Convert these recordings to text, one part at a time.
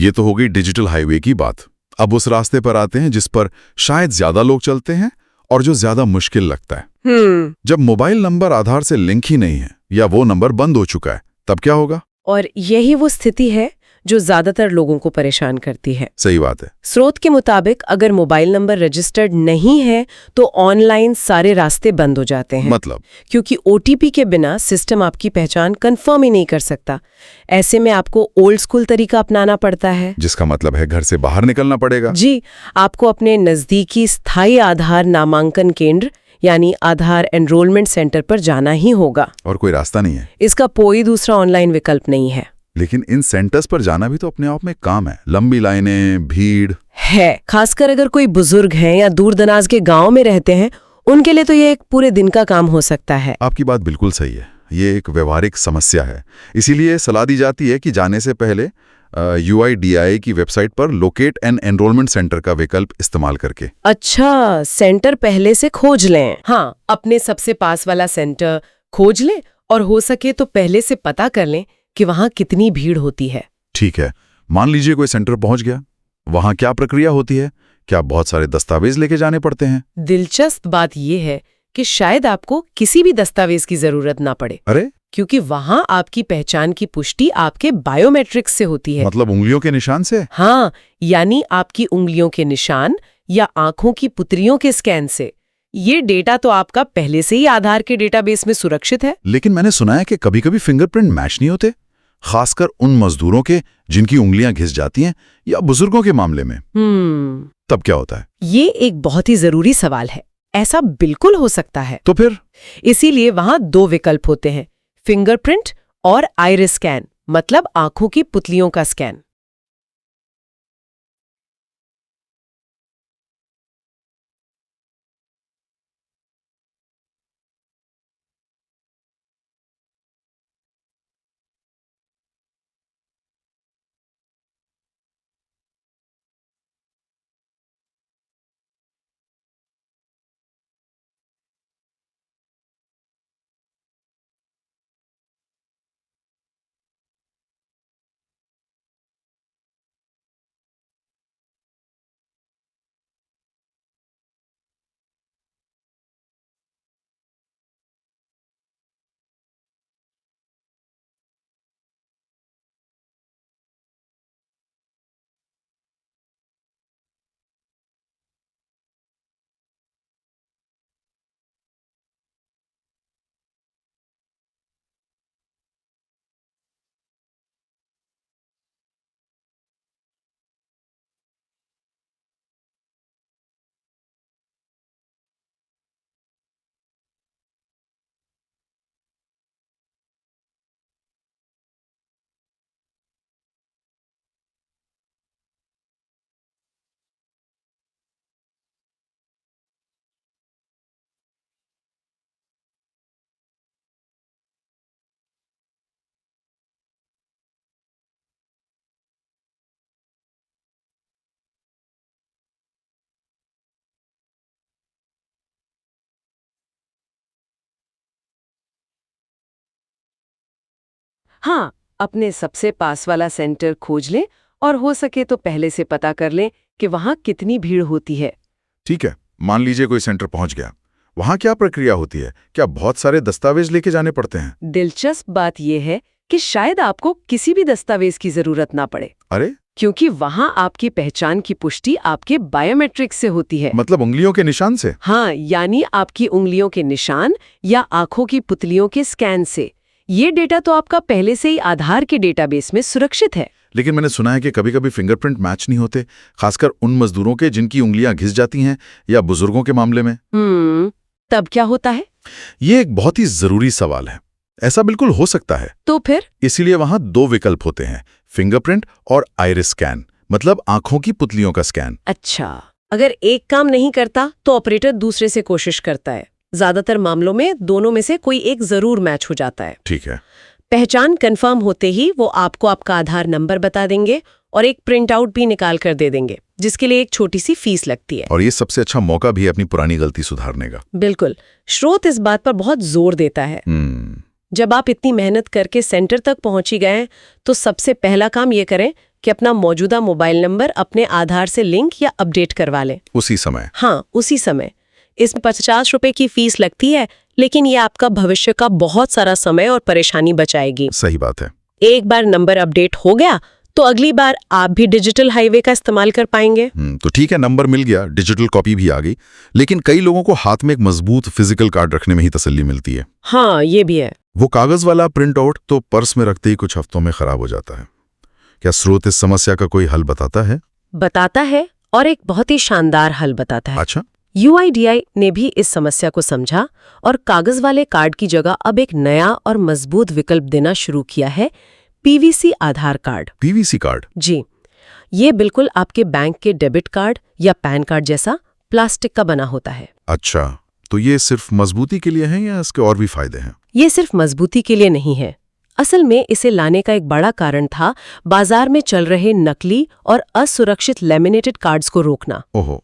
ये तो हो गई डिजिटल हाईवे की बात। अब उस रास्ते पर आते हैं जिस पर शायद ज्यादा लोग चलते हैं और जो ज्यादा मुश्किल लगता है। जब मोबाइल नंबर आधार से लिंक ही नहीं है या वो नंबर बंद हो चुका है, तब क्या होगा? और यही वो स्थिति है जो ज्यादातर लोगों को परेशान करती है। सही बात है। स्रोत के मुताबिक अगर मोबाइल नंबर रजिस्टर्ड नहीं है तो ऑनलाइन सारे रास्ते बंद हो जाते हैं। मतलब? क्योंकि ओटीपी के बिना सिस्टम आपकी पहचान कंफर्म ही नहीं कर सकता। ऐसे में आपको ओल्ड स्कूल तरीका अपनाना पड़ता है। जिसका मतलब है घर से बाहर निकलना पड़ेगा। जी, आपको अपने नजदीकी स्थायी आधार नामांकन केंद्र यानी आधार एनरोलमेंट सेंटर पर जाना ही होगा। और कोई रास्ता नहीं है? इसका कोई दूसरा ऑनलाइन विकल्प नहीं है। लेकिन इन सेंटर्स पर जाना भी तो अपने आप में काम है। लंबी लाइनें, भीड़ है। खासकर अगर कोई बुजुर्ग हैं या दूर दराज के गांव में रहते हैं, उनके लिए तो ये एक पूरे दिन का काम हो सकता है। आपकी बात बिल्कुल सही है। ये एक व्यवहारिक समस्या है। इसीलिए सलाह दी जाती है कि जाने से पहले UIDAI की वेबसाइट पर लोकेट एन एनरोलमेंट सेंटर का विकल्प इस्तेमाल करके। अच्छा, सेंटर पहले से खोज लें। हाँ, अपने सबसे पास वाला सेंटर खोज लें और हो सके तो पहले से पता कर लें कि वहां कितनी भीड़ होती है। ठीक है, मान लीजिए कोई सेंटर पहुंच गया, वहां क्या प्रक्रिया होती है? क्या बहुत सारे दस्तावेज लेके जाने पड़ते हैं? दिलचस्प बात यह है कि शायद आपको किसी भी दस्तावेज की जरूरत ना पड़े। अरे, क्योंकि वहां आपकी पहचान की पुष्टि आपके बायोमेट्रिक्स से होती है। मतलब उंगलियों के निशान से? हाँ, यानी आपकी उंगलियों के निशान या आंखों की पुतलियों के स्कैन से। ये डेटा तो आपका पहले से ही आधार के डेटाबेस में सुरक्षित है। लेकिन मैंने सुना है कि कभी-कभी फिंगरप्रिंट मैच नहीं होते, खासकर उन मजदूरों के जिनकी उंगलियां घिस जाती हैं या बुजुर्गों के मामले में। तब क्या होता है? ये एक बहुत ही जरूरी सवाल है। ऐसा बिल्कुल हो सकता है। तो फिर? इसीलिए वहां दो विकल्प होते हैं, फिंगरप्रिंट और आइरिस स्कैन, मतलब आंखों की पुतलियों का स्कैन। हाँ, अपने सबसे पास वाला सेंटर खोज लें और हो सके तो पहले से पता कर लें कि वहां कितनी भीड़ होती है। ठीक है, मान लीजिए कोई सेंटर पहुंच गया, वहां क्या प्रक्रिया होती है? क्या बहुत सारे दस्तावेज लेके जाने पड़ते हैं? दिलचस्प बात यह है कि शायद आपको किसी भी दस्तावेज की जरूरत ना पड़े। अरे, क्योंकि वहां आपकी पहचान की पुष्टि आपके बायोमेट्रिक्स से होती है। मतलब उंगलियों के निशान से? हाँ, यानी आपकी उंगलियों के निशान या आंखों की पुतलियों के स्कैन से। ये डेटा तो आपका पहले से ही आधार के डेटाबेस में सुरक्षित है। लेकिन मैंने सुना है कि कभी-कभी फिंगरप्रिंट मैच नहीं होते, खासकर उन मजदूरों के जिनकी उंगलियां घिस जाती हैं या बुजुर्गों के मामले में। तब क्या होता है? ये एक बहुत ही जरूरी सवाल है। ऐसा बिल्कुल हो सकता है। तो फिर? इसीलिए वहां दो विकल्प होते हैं, फिंगरप्रिंट और आइरिस स्कैन, मतलब आंखों की पुतलियों का स्कैन। अच्छा, अगर एक काम नहीं करता तो ऑपरेटर दूसरे से कोशिश करता है। ज्यादातर मामलों में दोनों में से कोई एक जरूर मैच हो जाता है। ठीक है। पहचान कंफर्म होते ही वो आपको आपका आधार नंबर बता देंगे और एक प्रिंट आउट भी निकाल कर दे देंगे, जिसके लिए एक छोटी सी फीस लगती है। और ये सबसे अच्छा मौका भी है अपनी पुरानी गलती सुधारने का। बिल्कुल, स्रोत इस बात पर बहुत जोर देता है। जब आप इतनी मेहनत करके सेंटर तक पहुंच ही गए तो सबसे पहला काम ये करें कि अपना मौजूदा मोबाइल नंबर अपने आधार से लिंक या अपडेट करवा लें। उसी समय? हाँ, उसी समय। इसमें 50 रुपए की फीस लगती है, लेकिन ये आपका भविष्य का बहुत सारा समय और परेशानी बचाएगी। सही बात है। एक बार नंबर अपडेट हो गया तो अगली बार आप भी डिजिटल हाईवे का इस्तेमाल कर पाएंगे। तो ठीक है, नंबर मिल गया, डिजिटल कॉपी भी आ गई, लेकिन कई लोगों को हाथ में एक मजबूत फिजिकल कार्ड रखने में ही तसल्ली मिलती है। हाँ, ये भी है। वो कागज वाला प्रिंट आउट तो पर्स में रखते ही कुछ हफ्तों में खराब हो जाता है। क्या स्रोत इस समस्या का कोई हल बताता है? बताता है, और एक बहुत ही शानदार हल बताता है। अच्छा। UIDAI ने भी इस समस्या को समझा और कागज वाले कार्ड की जगह अब एक नया और मजबूत विकल्प देना शुरू किया है, PVC Aadhaar card. PVC card? जी, ये बिल्कुल आपके बैंक के डेबिट कार्ड या पैन कार्ड जैसा प्लास्टिक का बना होता है। अच्छा, तो ये सिर्फ मजबूती के लिए है या इसके और भी फायदे हैं? ये सिर्फ मजबूती के लिए नहीं है। असल में इसे लाने का एक बड़ा कारण था बाजार में चल रहे नकली और असुरक्षित लैमिनेटेड कार्ड्स को रोकना। ओहो,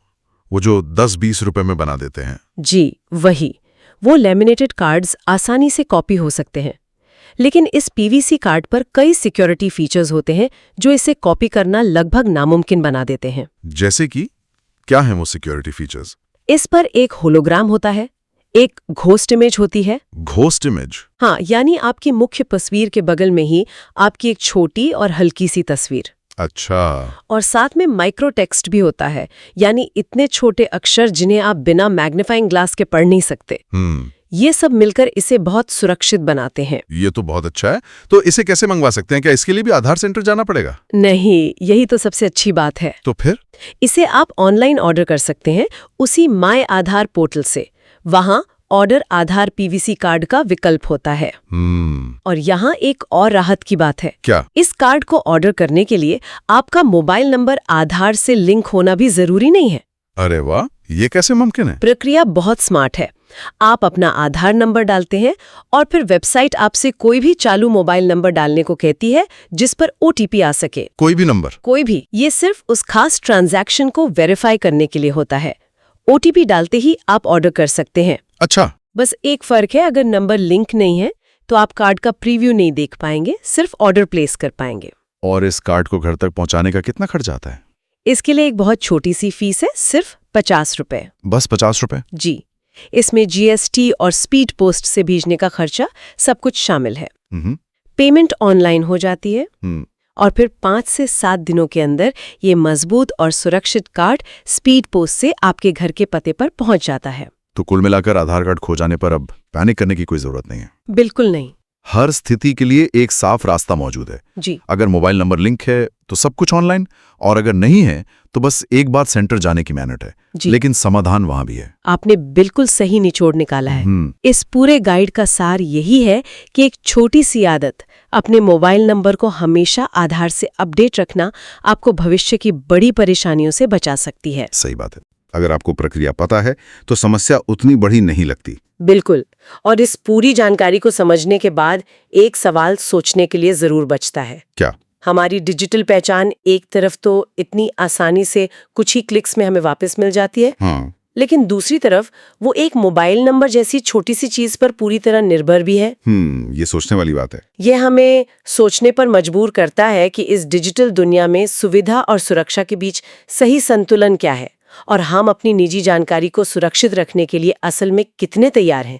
वो जो 10-20 रुपए में बना देते हैं। जी, वही। वो लैमिनेटेड कार्ड्स आसानी से कॉपी हो सकते हैं, लेकिन इस PVC कार्ड पर कई सिक्योरिटी फीचर्स होते हैं जो इसे कॉपी करना लगभग नामुमकिन बना देते हैं। जैसे कि क्या है वो सिक्योरिटी फीचर्स? इस पर एक होलोग्राम होता है, एक घोस्ट इमेज होती है। Ghost image? हाँ, यानी आपकी मुख्य तस्वीर के बगल में ही आपकी एक छोटी और हल्की सी तस्वीर। अच्छा। और साथ में माइक्रो टेक्स्ट भी होता है, यानी इतने छोटे अक्षर जिन्हें आप बिना मैग्नीफाइंग ग्लास के पढ़ नहीं सकते। ये सब मिलकर इसे बहुत सुरक्षित बनाते हैं। ये तो बहुत अच्छा है। तो इसे कैसे मंगवा सकते हैं? क्या इसके लिए भी आधार सेंटर जाना पड़ेगा? नहीं, यही तो सबसे अच्छी बात है। तो फिर? इसे आप ऑनलाइन ऑर्डर कर सकते हैं, उसी माय आधार पोर्टल से। वहां ऑर्डर आधार PVC कार्ड का विकल्प होता है। और यहाँ एक और राहत की बात है। क्या? इस कार्ड को ऑर्डर करने के लिए आपका मोबाइल नंबर आधार से लिंक होना भी जरूरी नहीं है। अरे वाह, ये कैसे मुमकिन है? प्रक्रिया बहुत स्मार्ट है। आप अपना आधार नंबर डालते हैं और फिर वेबसाइट आपसे कोई भी चालू मोबाइल नंबर डालने को कहती है जिस पर OTP आ सके। कोई भी नंबर? कोई भी। ये सिर्फ उस खास ट्रांजैक्शन को वेरीफाई करने के लिए होता है। OTP डालते ही आप ऑर्डर कर सकते हैं। अच्छा। बस एक फर्क है, अगर नंबर लिंक नहीं है तो आप कार्ड का प्रीव्यू नहीं देख पाएंगे, सिर्फ ऑर्डर प्लेस कर पाएंगे। और इस कार्ड को घर तक पहुंचाने का कितना खर्च आता है? इसके लिए एक बहुत छोटी सी फीस है, सिर्फ 50 रुपए। बस 50 रुपए? जी, इसमें GST और स्पीड पोस्ट से भेजने का खर्चा सब कुछ शामिल है। पेमेंट ऑनलाइन हो जाती है और फिर 5 से 7 दिनों के अंदर ये मजबूत और सुरक्षित कार्ड स्पीड पोस्ट से आपके घर के पते पर पहुंच जाता है। तो कुल मिलाकर आधार कार्ड खो जाने पर अब पैनिक करने की कोई जरूरत नहीं है? बिल्कुल नहीं। हर स्थिति के लिए एक साफ रास्ता मौजूद है। जी। अगर मोबाइल नंबर लिंक है तो सब कुछ ऑनलाइन, और अगर नहीं है तो बस एक बार सेंटर जाने की मेहनत है। लेकिन समाधान वहां भी है। आपने बिल्कुल सही निचोड़ निकाला है। इस पूरे गाइड का सार यही है कि एक छोटी सी आदत, अपने मोबाइल नंबर को हमेशा आधार से अपडेट रखना, आपको भविष्य की बड़ी परेशानियों से बचा सकती है। सही बात है। अगर आपको प्रक्रिया पता है तो समस्या उतनी बड़ी नहीं लगती। बिल्कुल। और इस पूरी जानकारी को समझने के बाद एक सवाल सोचने के लिए जरूर बचता है। क्या? हमारी डिजिटल पहचान एक तरफ तो इतनी आसानी से कुछ ही क्लिक्स में हमें वापस मिल जाती है, लेकिन दूसरी तरफ वो एक मोबाइल नंबर जैसी छोटी सी चीज पर पूरी तरह निर्भर भी है। ये सोचने वाली बात है। ये हमें सोचने पर मजबूर करता है कि इस डिजिटल दुनिया में सुविधा और सुरक्षा के बीच सही संतुलन क्या है, और हम अपनी निजी जानकारी को सुरक्षित रखने के लिए असल में कितने तैयार हैं।